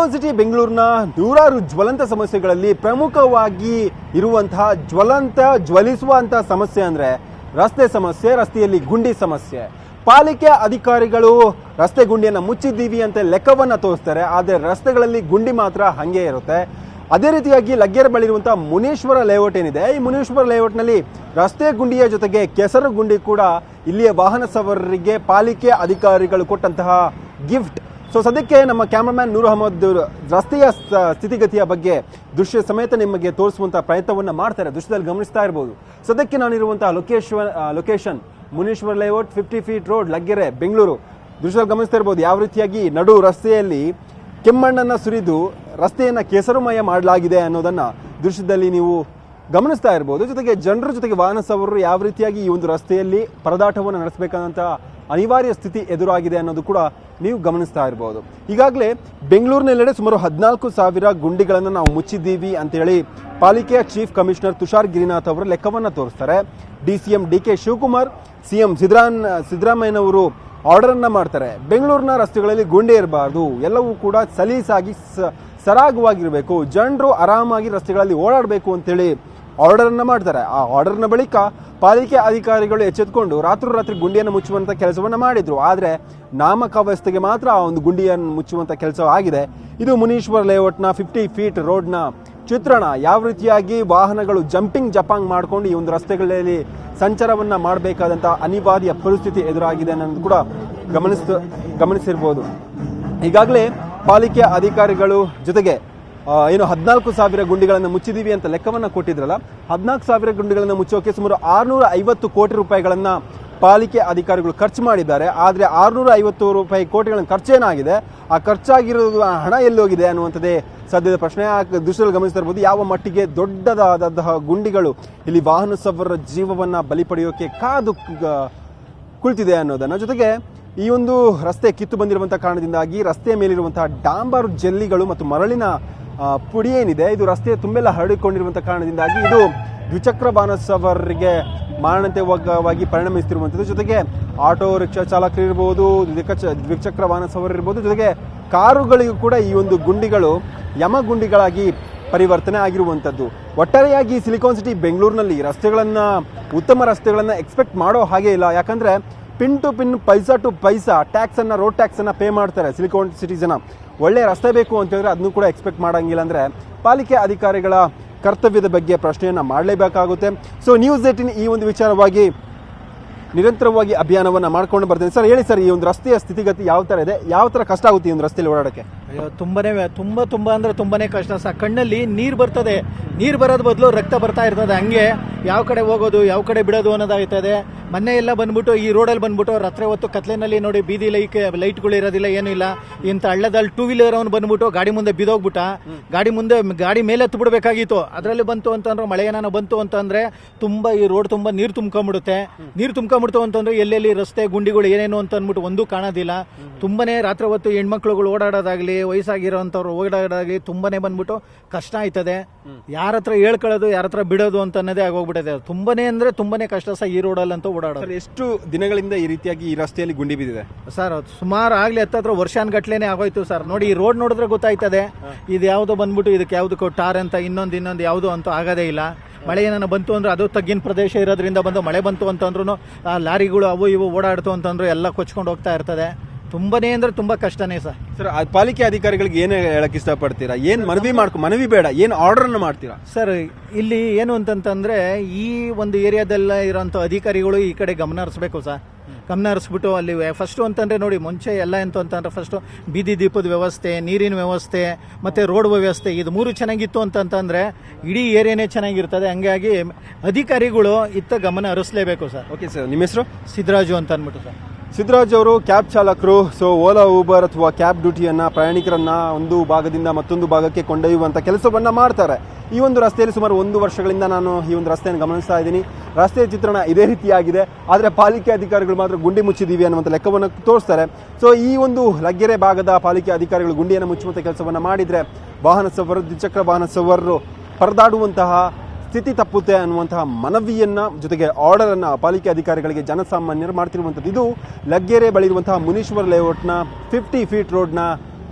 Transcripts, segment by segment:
Silicon city ಬೆಂಗಳೂರಿನ ನೂರಾರು ಜ್ವಲಂತ ಸಮಸ್ಯೆಗಳಲ್ಲಿ ಪ್ರಮುಖವಾಗಿ ಇರುವಂತಹ ಜ್ವಲಿಸುವಂತಹ ಸಮಸ್ಯೆ ಅಂದ್ರೆ ರಸ್ತೆ ಸಮಸ್ಯೆ, ರಸ್ತೆಯಲ್ಲಿ ಗುಂಡಿ ಸಮಸ್ಯೆ. ಪಾಲಿಕೆ ಅಧಿಕಾರಿಗಳು ರಸ್ತೆ ಗುಂಡಿಯನ್ನು ಮುಚ್ಚಿದ್ದೀವಿ ಅಂತ ಲೆಕ್ಕವನ್ನ ತೋರಿಸ್ತಾರೆ, ಆದರೆ ರಸ್ತೆಗಳಲ್ಲಿ ಗುಂಡಿ ಮಾತ್ರ ಹಂಗೆ ಇರುತ್ತೆ. ಅದೇ ರೀತಿಯಾಗಿ ಲಗ್ಗೆರೆ ಬಳಿ ಇರುವಂತಹ ಮುನೀಶ್ವರ ಲೇಔಟ್ ಏನಿದೆ, ಈ ಮುನೀಶ್ವರ ಲೇಔಟ್ನಲ್ಲಿ ರಸ್ತೆ ಗುಂಡಿಯ ಜೊತೆಗೆ ಕೆಸರು ಗುಂಡಿ ಕೂಡ ಇಲ್ಲಿಯ ವಾಹನ ಸವಾರರಿಗೆ ಪಾಲಿಕೆ ಅಧಿಕಾರಿಗಳು ಕೊಟ್ಟಂತಹ ಗಿಫ್ಟ್. ಸೊ ಸದ್ಯಕ್ಕೆ ನಮ್ಮ ಕ್ಯಾಮರಾಮ್ಯಾನ್ ನೂರ್ ಅಹಮದ್ ರಸ್ತೆಯ ಸ್ಥಿತಿಗತಿಯ ಬಗ್ಗೆ ದೃಶ್ಯ ಸಮೇತ ನಿಮಗೆ ತೋರಿಸುವಂತಹ ಪ್ರಯತ್ನವನ್ನ ಮಾಡ್ತಾರೆ. ದೃಶ್ಯದಲ್ಲಿ ಗಮನಿಸ್ತಾ ಇರಬಹುದು. ಸದ್ಯಕ್ಕೆ ನಾನಿರುವಂತಹ location Muneeshwara layout, 50 feet road, Laggere, Bengaluru. ದೃಶ್ಯದಲ್ಲಿ ಗಮನಿಸ್ತಾ ಇರಬಹುದು ಯಾವ ರೀತಿಯಾಗಿ ನಡು ರಸ್ತೆಯಲ್ಲಿ ಕೆಮ್ಮಣ್ಣನ್ನ ಸುರಿದು ರಸ್ತೆಯನ್ನ ಕೆಸರುಮಯ ಮಾಡಲಾಗಿದೆ ಅನ್ನೋದನ್ನ ದೃಶ್ಯದಲ್ಲಿ ನೀವು ಗಮನಿಸ್ತಾ ಇರಬಹುದು. ಜೊತೆಗೆ ಜನರ ಜೊತೆಗೆ ವಾಹನ ಸವಾರರು ಯಾವ ರೀತಿಯಾಗಿ ಈ ಒಂದು ರಸ್ತೆಯಲ್ಲಿ ಪರದಾಟವನ್ನು ನಡೆಸಬೇಕಾದಂತಹ ಅನಿವಾರ್ಯ ಸ್ಥಿತಿ ಎದುರಾಗಿದೆ ಅನ್ನೋದು ಕೂಡ ನೀವು ಗಮನಿಸ್ತಾ ಇರಬಹುದು. ಈಗಾಗಲೇ ಬೆಂಗಳೂರಿನೆಲ್ಲೆಡೆ ಸುಮಾರು 14,000 ಗುಂಡಿಗಳನ್ನು ನಾವು ಮುಚ್ಚಿದ್ದೀವಿ ಅಂತ ಹೇಳಿ ಪಾಲಿಕೆಯ ಚೀಫ್ ಕಮಿಷನರ್ ತುಷಾರ್ ಗಿರಿನಾಥ್ ಅವರು ಲೆಕ್ಕವನ್ನ ತೋರಿಸ್ತಾರೆ. DCM DK ಶಿವಕುಮಾರ್, CM ಸಿದ್ದರಾಮಯ್ಯನವರು ಆರ್ಡರ್ ಅನ್ನ ಮಾಡ್ತಾರೆ. ಬೆಂಗಳೂರಿನ ರಸ್ತೆಗಳಲ್ಲಿ ಗುಂಡಿ ಇರಬಾರ್ದು, ಎಲ್ಲವೂ ಕೂಡ ಸಲೀಸಾಗಿ ಸರಾಗವಾಗಿರಬೇಕು, ಜನರು ಆರಾಮಾಗಿ ರಸ್ತೆಗಳಲ್ಲಿ ಓಡಾಡಬೇಕು ಅಂತೇಳಿ ಆರ್ಡರ್ ಅನ್ನ ಮಾಡ್ತಾರೆ. ಆ ಆರ್ಡರ್ನ ಬಳಿಕ ಪಾಲಿಕೆ ಅಧಿಕಾರಿಗಳು ಎಚ್ಚೆತ್ತುಕೊಂಡು ರಾತ್ರಿ ಗುಂಡಿಯನ್ನು ಮುಚ್ಚುವಂತ ಕೆಲಸವನ್ನ ಮಾಡಿದ್ರು. ಆದರೆ ನಾಮಕಾವಸ್ಥೆಗೆ ಮಾತ್ರ ಆ ಒಂದು ಗುಂಡಿಯನ್ನು ಮುಚ್ಚುವಂತ ಕೆಲಸ ಆಗಿದೆ. ಇದು ಮುನೀಶ್ವರ ಲೇಔಟ್ನ 50 ಫೀಟ್ ರೋಡ್ನ ಚಿತ್ರಣ. ಯಾವ ರೀತಿಯಾಗಿ ವಾಹನಗಳು ಜಪಾಂಗ್ ಮಾಡ್ಕೊಂಡು ಈ ಒಂದು ರಸ್ತೆಗಳಲ್ಲಿ ಸಂಚಾರವನ್ನ ಮಾಡಬೇಕಾದಂತಹ ಅನಿವಾರ್ಯ ಪರಿಸ್ಥಿತಿ ಎದುರಾಗಿದೆ ಅನ್ನೋದು ಕೂಡ ಗಮನಿಸಿರ್ಬೋದು. ಈಗಾಗಲೇ ಪಾಲಿಕೆ ಅಧಿಕಾರಿಗಳು ಜೊತೆಗೆ ಏನು 14,000 ಗುಂಡಿಗಳನ್ನು ಮುಚ್ಚಿದೀವಿ ಅಂತ ಲೆಕ್ಕವನ್ನ ಕೊಟ್ಟಿದ್ರಲ್ಲ, 14,000 ಗುಂಡಿಗಳನ್ನು ಮುಚ್ಚೋಕೆ ಸುಮಾರು 650 ಕೋಟಿ ರೂಪಾಯಿಗಳನ್ನ ಪಾಲಿಕೆ ಅಧಿಕಾರಿಗಳು ಖರ್ಚು ಮಾಡಿದ್ದಾರೆ. ಆದರೆ 650 ಕೋಟಿಗಳ ಖರ್ಚೇನಾಗಿದೆ, ಆ ಖರ್ಚಾಗಿರೋದು ಹಣ ಎಲ್ಲೋಗಿದೆ ಅನ್ನುವಂಥದ್ದೇ ಸದ್ಯದ ಪ್ರಶ್ನೆ. ದೃಶ್ಯದಲ್ಲಿ ಗಮನಿಸ್ತಾ ಇರಬಹುದು ಯಾವ ಮಟ್ಟಿಗೆ ದೊಡ್ಡದಾದಂತಹ ಗುಂಡಿಗಳು ಇಲ್ಲಿ ವಾಹನ ಸವಾರರ ಜೀವವನ್ನ ಬಲಿ ಪಡೆಯೋಕೆ ಕಾದು ಕುಳಿತಿದೆ ಅನ್ನೋದನ್ನ. ಜೊತೆಗೆ ಈ ಒಂದು ರಸ್ತೆ ಕಿತ್ತು ಬಂದಿರುವಂತಹ ಕಾರಣದಿಂದಾಗಿ ರಸ್ತೆಯ ಮೇಲಿರುವಂತಹ ಡಾಂಬರ್ ಜಲ್ಲಿಗಳು ಮತ್ತು ಮರಳಿನ ಪುಡಿ ಏನಿದೆ ಇದು ರಸ್ತೆಯ ತುಂಬೆಲ್ಲ ಹರಡಿಕೊಂಡಿರುವಂತಹ ಕಾರಣದಿಂದಾಗಿ ಇದು ದ್ವಿಚಕ್ರ ವಾಹನ ಸವಾರರಿಗೆ ಮಾರಣಾಂತಿಕವಾಗಿ ಪರಿಣಮಿಸುತ್ತಿರುವಂಥದ್ದು. ಜೊತೆಗೆ ಆಟೋ ರಿಕ್ಷಾ ಚಾಲಕರು ಇರ್ಬೋದು, ದ್ವಿಚಕ್ರ ವಾಹನ ಸವಾರರು ಇರ್ಬೋದು, ಜೊತೆಗೆ ಕಾರುಗಳಿಗೂ ಕೂಡ ಈ ಒಂದು ಗುಂಡಿಗಳು ಯಮಗುಂಡಿಗಳಾಗಿ ಪರಿವರ್ತನೆ ಆಗಿರುವಂಥದ್ದು. ಒಟ್ಟಾರೆಯಾಗಿ ಸಿಲಿಕಾನ್ ಸಿಟಿ ಬೆಂಗಳೂರಿನಲ್ಲಿ ಉತ್ತಮ ರಸ್ತೆಗಳನ್ನ ಎಕ್ಸ್ಪೆಕ್ಟ್ ಮಾಡೋ ಹಾಗೆ ಇಲ್ಲ. ಯಾಕಂದ್ರೆ pin to pin, paisa to paisa road tax ಅನ್ನ ಪೇ ಮಾಡ್ತಾರೆ ಸಿಲಿಕಾನ್ ಸಿಟಿ ಜನ. ಒಳ್ಳೆ ರಸ್ತೆ ಬೇಕು ಅಂತ ಹೇಳಿದ್ರೆ ಅದನ್ನು ಕೂಡ ಎಕ್ಸ್ಪೆಕ್ಟ್ ಮಾಡಂಗಿಲ್ಲ. ಅಂದ್ರೆ ಪಾಲಿಕೆ ಅಧಿಕಾರಿಗಳ ಕರ್ತವ್ಯದ ಬಗ್ಗೆ ಪ್ರಶ್ನೆಯನ್ನ ಮಾಡಲೇಬೇಕಾಗುತ್ತೆ. ಸೊ ನ್ಯೂಸ್ 18 ಈ ಒಂದು ವಿಚಾರವಾಗಿ ನಿರಂತರವಾಗಿ ಅಭಿಯಾನವನ್ನ ಮಾಡ್ಕೊಂಡು ಬರ್ತೇನೆ. ಸರ್ ಹೇಳಿ ಸರ್, ಈ ಒಂದು ರಸ್ತೆಯ ಸ್ಥಿತಿಗತಿ ಯಾವ ತರ ಇದೆ, ಯಾವ ತರ ಕಷ್ಟ ಆಗುತ್ತೆ ಈ ಒಂದು ರಸ್ತೆಯಲ್ಲಿ ಓಡಾಡಕ್ಕೆ? ಅಯ್ಯೋ ತುಂಬಾ ಅಂದ್ರೆ ತುಂಬಾನೇ ಕಷ್ಟ ಸರ್. ಕಣ್ಣಲ್ಲಿ ನೀರು ಬರ್ತದೆ, ನೀರು ಬರೋದ್ ಬದಲು ರಕ್ತ ಬರ್ತಾ ಇರ್ತದೆ. ಹಂಗೆ ಯಾವ ಕಡೆ ಹೋಗೋದು ಯಾವ ಕಡೆ ಬಿಡೋದು ಅನ್ನೋದಾಗ್ತದೆ. ಮೊನ್ನೆ ಎಲ್ಲ ಬಂದ್ಬಿಟ್ಟು ಈ ರೋಡಲ್ಲಿ ಬಂದ್ಬಿಟ್ಟು ರಾತ್ರಿ ಹೊತ್ತು ಕತ್ಲೆನಲ್ಲಿ ನೋಡಿ ಬೀದಿ ಲೈಟ್ಗಳು ಇರೋದಿಲ್ಲ, ಏನೂ ಇಲ್ಲ. ಇಂಥ ಹಳ್ಳದಲ್ಲಿ 2 ವೀಲರ್ ಅವ್ನು ಬಂದ್ಬಿಟ್ಟು ಗಾಡಿ ಮುಂದೆ ಬಿದೋಗ್ಬಿಟ್ಟ. ಗಾಡಿ ಮೇಲೆ ಹತ್ತು ಬಿಡಬೇಕಾಗಿತ್ತು, ಅದರಲ್ಲಿ ಬಂತು ಅಂತಂದ್ರೆ ಮಳೆ ಏನಾನ ಬಂತು ಅಂತಂದ್ರೆ ತುಂಬಾ ಈ ರೋಡ್ ತುಂಬಾ ನೀರು ತುಂಬ್ಕೊಂಡ್ಬಿಡುತ್ತೆ. ನೀರು ತುಂಬ್ಕೊಂಡ್ಬಿಡ್ತು ಅಂತಂದ್ರೆ ಎಲ್ಲೆಲ್ಲಿ ರಸ್ತೆ ಗುಂಡಿಗಳು ಏನೇನು ಅಂತ ಅಂದ್ಬಿಟ್ಟು ಒಂದೂ ಕಾಣೋದಿಲ್ಲ. ತುಂಬಾನೇ ರಾತ್ರಿ ಹೊತ್ತು ಹೆಣ್ಮಕ್ಳುಗಳು ಓಡಾಡೋದಾಗ್ಲಿ, ವಯಸ್ಸಾಗಿರೋಂಥವ್ರು ಓಡಾಡೋದಾಗ್ಲಿ ತುಂಬಾನೇ ಬಂದ್ಬಿಟ್ಟು ಕಷ್ಟ ಆಯ್ತದೆ. ಯಾರ ಹತ್ರ ಹೇಳ್ಕೊಳ್ಳೋದು ಯಾರ ಹತ್ರ ಬಿಡೋದು ಅಂತ ಅನ್ನೋದೇ ಆಗೋಗ್ಬಿಟ್ಟಿದೆ. ತುಂಬಾನೇ ಅಂದ್ರೆ ತುಂಬಾನೇ ಕಷ್ಟ ಸರ್ ಈ ರೋಡಲ್ಲಿ ಅಂತ ಓಡಾಡೋದು. ಎಷ್ಟು ದಿನಗಳಿಂದ ಈ ರೀತಿಯಾಗಿ ಈ ರಸ್ತೆಯಲ್ಲಿ ಗುಂಡಿ ಬಿದ್ದಿದೆ ಸರ್? ಸುಮಾರು ಆಗ್ಲಿ ಹತ್ತತ್ರ ವರ್ಷಾನ್ಗಟ್ಲೆನೆ ಆಗೋಯ್ತು ಸರ್. ನೋಡಿ ಈ ರೋಡ್ ನೋಡಿದ್ರೆ ಗೊತ್ತಾಯ್ತದೆ ಇದು ಯಾವ್ದೋ ಬಂದ್ಬಿಟ್ಟು ಇದಕ್ಕೆ ಯಾವ್ದಕ್ಕೂ ಟಾರ್ ಅಂತ ಇನ್ನೊಂದು ಯಾವ್ದು ಅಂತ ಆಗೋದೇ ಇಲ್ಲ. ಮಳೆ ಏನಾನ ಬಂತು ಅಂದ್ರೆ ಅದು ತಗ್ಗಿನ ಪ್ರದೇಶ ಇರೋದ್ರಿಂದ ಬಂದು ಮಳೆ ಬಂತು ಅಂತಂದ್ರೂ ಆ ಲಾರಿಗಳು ಅವು ಇವು ಓಡಾಡ್ತು ಅಂತಂದ್ರು ಎಲ್ಲ ಕೊಚ್ಕೊಂಡು ಹೋಗ್ತಾ ಇರ್ತದೆ. ತುಂಬಾನೇ ಅಂದ್ರೆ ತುಂಬಾ ಕಷ್ಟನೇ ಸರ್. ಸರ್ ಪಾಲಿಕೆ ಅಧಿಕಾರಿಗಳಿಗೆ ಏನು ಹೇಳಕ್ ಇಷ್ಟಪಡ್ತೀರಾ? ಏನ್ ಮನವಿ ಬೇಡ, ಏನ್ ಆರ್ಡರ್ ಅನ್ನು ಮಾಡ್ತೀರಾ ಸರ್? ಇಲ್ಲಿ ಏನು ಅಂತಂತಂದ್ರೆ ಈ ಒಂದು ಏರಿಯಾದಲ್ಲ ಇರೋಂಥ ಅಧಿಕಾರಿಗಳು ಈ ಕಡೆ ಗಮನ ಹರಿಸ್ಬೇಕು ಸರ್. ಗಮನ ಹರಿಸ್ಬಿಟ್ಟು ಅಲ್ಲಿ ಫಸ್ಟು ಅಂತಂದ್ರೆ ನೋಡಿ ಮುಂಚೆ ಎಲ್ಲ ಎಂತ ಅಂತಂದ್ರೆ ಫಸ್ಟು ಬೀದಿ ದೀಪದ ವ್ಯವಸ್ಥೆ, ನೀರಿನ ವ್ಯವಸ್ಥೆ ಮತ್ತೆ ರೋಡ್ ವ್ಯವಸ್ಥೆ ಇದು 3 ಚೆನ್ನಾಗಿತ್ತು ಅಂತಂತಂದ್ರೆ ಇಡೀ ಏರಿಯಾನೇ ಚೆನ್ನಾಗಿರ್ತದೆ. ಹಂಗಾಗಿ ಅಧಿಕಾರಿಗಳು ಇತ್ತ ಗಮನ ಹರಿಸಲೇಬೇಕು ಸರ್. ಓಕೆ ಸರ್, ನಿಮ್ಮ ಹೆಸರು? ಸಿದ್ದರಾಜು ಅಂತ ಅಂದ್ಬಿಟ್ಟು ಸರ್. ಸಿದ್ದರಾಜ್ ಅವರು ಕ್ಯಾಬ್ ಚಾಲಕರು. ಸೊ ಓಲಾ ಊಬರ್ ಅಥವಾ ಕ್ಯಾಬ್ ಡ್ಯೂಟಿಯನ್ನ ಪ್ರಯಾಣಿಕರನ್ನ ಒಂದು ಭಾಗದಿಂದ ಮತ್ತೊಂದು ಭಾಗಕ್ಕೆ ಕೊಂಡೊಯ್ಯುವಂತ ಕೆಲಸವನ್ನ ಮಾಡ್ತಾರೆ. ಈ ಒಂದು ರಸ್ತೆಯಲ್ಲಿ ಸುಮಾರು 1 ವರ್ಷಗಳಿಂದ ನಾನು ಈ ಒಂದು ರಸ್ತೆಯನ್ನು ಗಮನಿಸ್ತಾ ಇದ್ದೀನಿ. ರಸ್ತೆಯ ಚಿತ್ರಣ ಇದೇ ರೀತಿಯಾಗಿದೆ. ಆದರೆ ಪಾಲಿಕೆ ಅಧಿಕಾರಿಗಳು ಮಾತ್ರ ಗುಂಡಿ ಮುಚ್ಚಿದೀವಿ ಅನ್ನುವಂಥ ಲೆಕ್ಕವನ್ನು ತೋರಿಸ್ತಾರೆ. ಸೊ ಈ ಒಂದು ಲಗ್ಗೆರೆ ಭಾಗದ ಪಾಲಿಕೆ ಅಧಿಕಾರಿಗಳು ಗುಂಡಿಯನ್ನು ಮುಚ್ಚುವಂಥ ಕೆಲಸವನ್ನು ಮಾಡಿದ್ರೆ ದ್ವಿಚಕ್ರ ವಾಹನ ಸವಾರರು ಪರದಾಡುವಂತಹ ಸ್ಥಿತಿ ತಪ್ಪುತ್ತೆ ಅನ್ನುವಂತಹ ಮನವಿಯನ್ನ ಜೊತೆಗೆ ಆರ್ಡರ್ ಅನ್ನ ಪಾಲಿಕೆ ಅಧಿಕಾರಿಗಳಿಗೆ ಜನಸಾಮಾನ್ಯರು ಮಾಡ್ತಿರುವಂಥದ್ದು. ಇದು ಲಗ್ಗೆರೆ ಬಳಿ ಇರುವಂತಹ ಮುನೀಶ್ವರ ಲೇಔಟ್ನ 50 ಫೀಟ್ ರೋಡ್ನ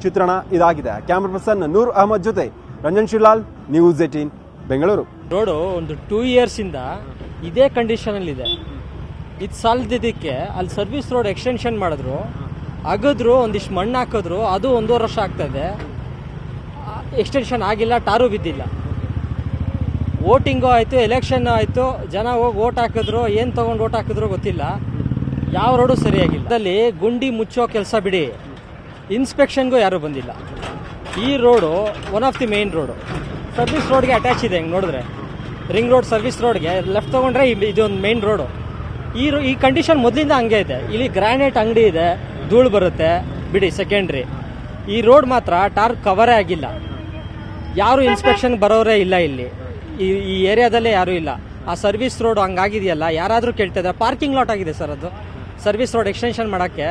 ಚಿತ್ರಣ ಇದಾಗಿದೆ. ಕ್ಯಾಮ್ರಾ ಪರ್ಸನ್ ನೂರ್ ಅಹಮದ್ ಜೊತೆ ರಂಜನ್ ಶಿರ್ಲಾಲ್, ನ್ಯೂಸ್ 18 ಬೆಂಗಳೂರು. ರೋಡು ಒಂದು 2 ಇಯರ್ಸಿಂದ ಇದೇ ಕಂಡೀಷನಲ್ಲಿದೆ. ಇದು ಸಾಲದಿದ್ದಕ್ಕೆ ಅಲ್ಲಿ ಸರ್ವಿಸ್ ರೋಡ್ ಎಕ್ಸ್ಟೆನ್ಷನ್ ಮಾಡಿದ್ರು, ಅಗದ್ರು, ಒಂದಿಷ್ಟು ಮಣ್ಣು ಹಾಕಿದ್ರು, ಅದು 1.5 ವರ್ಷ ಆಗ್ತದೆ. ಎಕ್ಸ್ಟೆನ್ಷನ್ ಆಗಿಲ್ಲ, ಟಾರು ಬಿದ್ದಿಲ್ಲ. ವೋಟಿಂಗು ಆಯಿತು, ಎಲೆಕ್ಷನ್ ಆಯಿತು, ಜನ ಹೋಗಿ ವೋಟ್ ಹಾಕಿದ್ರು, ಏನು ತೊಗೊಂಡು ವೋಟ್ ಹಾಕಿದ್ರು ಗೊತ್ತಿಲ್ಲ. ಯಾವ ರೋಡು ಸರಿಯಾಗಿಲ್ಲ. ಅದರಲ್ಲಿ ಗುಂಡಿ ಮುಚ್ಚೋ ಕೆಲಸ ಬಿಡಿ, ಇನ್ಸ್ಪೆಕ್ಷನ್ಗೂ ಯಾರೂ ಬಂದಿಲ್ಲ. ಈ road one of the main road, service ರೋಡ್ಗೆ ಅಟ್ಯಾಚ್ ಇದೆ. ಹೆಂಗೆ ನೋಡಿದ್ರೆ ರಿಂಗ್ ರೋಡ್ ಸರ್ವಿಸ್ ರೋಡ್ಗೆ ಲೆಫ್ಟ್ ತೊಗೊಂಡ್ರೆ ಇದೊಂದು ಮೇನ್ ರೋಡು. ಈ ಕಂಡೀಷನ್ ಮೊದಲಿಂದ ಹಂಗೆ ಇದೆ. ಇಲ್ಲಿ ಗ್ರಾನೈಟ್ ಅಂಗಡಿ ಇದೆ, ಧೂಳು ಬರುತ್ತೆ ಬಿಡಿ, ಸೆಕೆಂಡ್ರಿ. ಈ ರೋಡ್ ಮಾತ್ರ ಟಾರ್ ಕವರೇ ಆಗಿಲ್ಲ. ಯಾರು ಇನ್ಸ್ಪೆಕ್ಷನ್ ಬರೋರೇ ಇಲ್ಲ ಇಲ್ಲಿ, ಈ ಏರಿಯಾದಲ್ಲೇ ಯಾರೂ ಇಲ್ಲ. ಆ ಸರ್ವಿಸ್ ರೋಡ್ ಹಂಗಾಗಿದೆಯಲ್ಲ, ಯಾರಾದರೂ ಕೇಳ್ತಿದ್ದಾರೆ. ಪಾರ್ಕಿಂಗ್ ಲಾಟ್ ಆಗಿದೆ ಸರ್, ಅದು ಸರ್ವಿಸ್ ರೋಡ್ ಎಕ್ಸ್ಟೆನ್ಷನ್ ಮಾಡೋಕ್ಕೆ.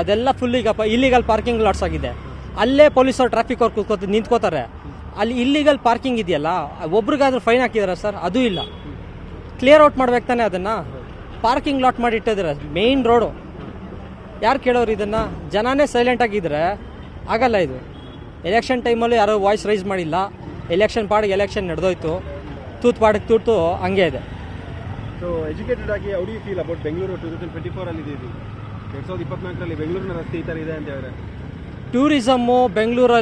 ಅದೆಲ್ಲ ಫುಲ್ ಈಗ ಇಲ್ಲಿಗಲ್ ಪಾರ್ಕಿಂಗ್ ಲಾಟ್ಸ್ ಆಗಿದೆ. ಅಲ್ಲೇ ಪೊಲೀಸರು ಟ್ರಾಫಿಕ್ ಅವ್ರು ನಿಂತ್ಕೋತಾರೆ. ಅಲ್ಲಿ ಇಲ್ಲಿಗಲ್ ಪಾರ್ಕಿಂಗ್ ಇದೆಯಲ್ಲ, ಒಬ್ರಿಗಾದ್ರೂ ಫೈನ್ ಹಾಕಿದಾರ ಸರ್? ಅದೂ ಇಲ್ಲ. ಕ್ಲಿಯರ್ ಔಟ್ ಮಾಡ್ಬೇಕು ತಾನೆ ಅದನ್ನು. ಪಾರ್ಕಿಂಗ್ ಲಾಟ್ ಮಾಡಿ ಇಟ್ಟಿದ್ದಾರೆ ಮೇನ್ ರೋಡು. ಯಾರು ಕೇಳೋರು ಇದನ್ನು? ಜನನೇ ಸೈಲೆಂಟ್ ಆಗಿದ್ರೆ ಆಗಲ್ಲ. ಇದು ಎಲೆಕ್ಷನ್ ಟೈಮಲ್ಲೂ ಯಾರೋ ವಾಯ್ಸ್ ರೈಸ್ ಮಾಡಿಲ್ಲ. ಎಲೆಕ್ಷನ್ ಪಾಡಿಗೆ ಎಲೆಕ್ಷನ್ ನಡೆದೋಯ್ತು, ತೂತ್ ಪಾಡಿಗೆ ತೂತು ಹಂಗೆ ಇದೆ. ಸೊ ಎಜುಕೇಟೆಡ್ ಆಗಿ how do you feel about Bengaluru 2024 ಅಲ್ಲಿ ಇದೀವಿ? 2024ರಲ್ಲಿ ಬೆಂಗಳೂರಿನ ರಸ್ತೆ ಈ ಥರ ಇದೆ ಅಂತ ಹೇಳಿದ್ರೆ ಟೂರಿಸಮ್ಮು ಬೆಂಗಳೂರು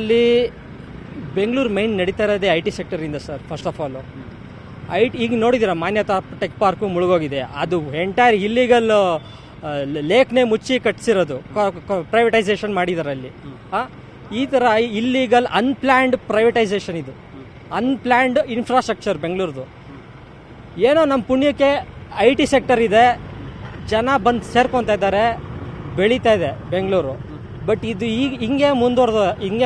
ಮೈನ್ ನಡೀತಾ ಇರೋದೇ IT ಸೆಕ್ಟರಿಂದ ಸರ್. ಫಸ್ಟ್ ಆಫ್ ಆಲು ಈಗ ನೋಡಿದ್ದೀರಾ, ಮಾನ್ಯತಾ ಟೆಕ್ ಪಾರ್ಕು ಮುಳುಗೋಗಿದೆ. ಅದು ಎಂಟೈರ್ ಇಲ್ಲಿಗಲ್ ಲೇಕ್ನೇ ಮುಚ್ಚಿ ಕಟ್ಸಿರೋದು, ಪ್ರೈವೇಟೈಸೇಷನ್ ಮಾಡಿದ್ದಾರೆ ಅಲ್ಲಿ. ಈ ಥರ ಇಲ್ಲಿಗಲ್ ಅನ್ಪ್ಲ್ಯಾಂಡ್ ಪ್ರೈವೇಟೈಸೇಷನ್, ಇದು ಅನ್ಪ್ಲ್ಯಾಂಡ್ ಇನ್ಫ್ರಾಸ್ಟ್ರಕ್ಚರ್ ಬೆಂಗಳೂರದು. ಏನೋ ನಮ್ಮ ಪುಣ್ಯಕ್ಕೆ IT ಸೆಕ್ಟರ್ ಇದೆ, ಜನ ಬಂದು ಸೇರ್ಕೊತಾ ಇದ್ದಾರೆ, ಬೆಳೀತಾ ಇದೆ ಬೆಂಗಳೂರು. ಬಟ್ ಇದು ಈಗ ಹಿಂಗೆ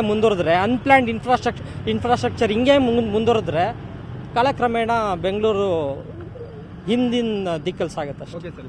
ಮುಂದುವರೆದ್ರೆ ಅನ್ಪ್ಲ್ಯಾಂಡ್ ಇನ್ಫ್ರಾಸ್ಟ್ರಕ್ಚರ್ ಹಿಂಗೆ ಮುಂದುವರೆದ್ರೆ ಕಾಲಕ್ರಮೇಣ ಬೆಂಗಳೂರು ಹಿಂದಿನ ದಿಕ್ಕಲ್ಲಿ ಸಾಗುತ್ತೆ ಅಷ್ಟೇ. Okay sir.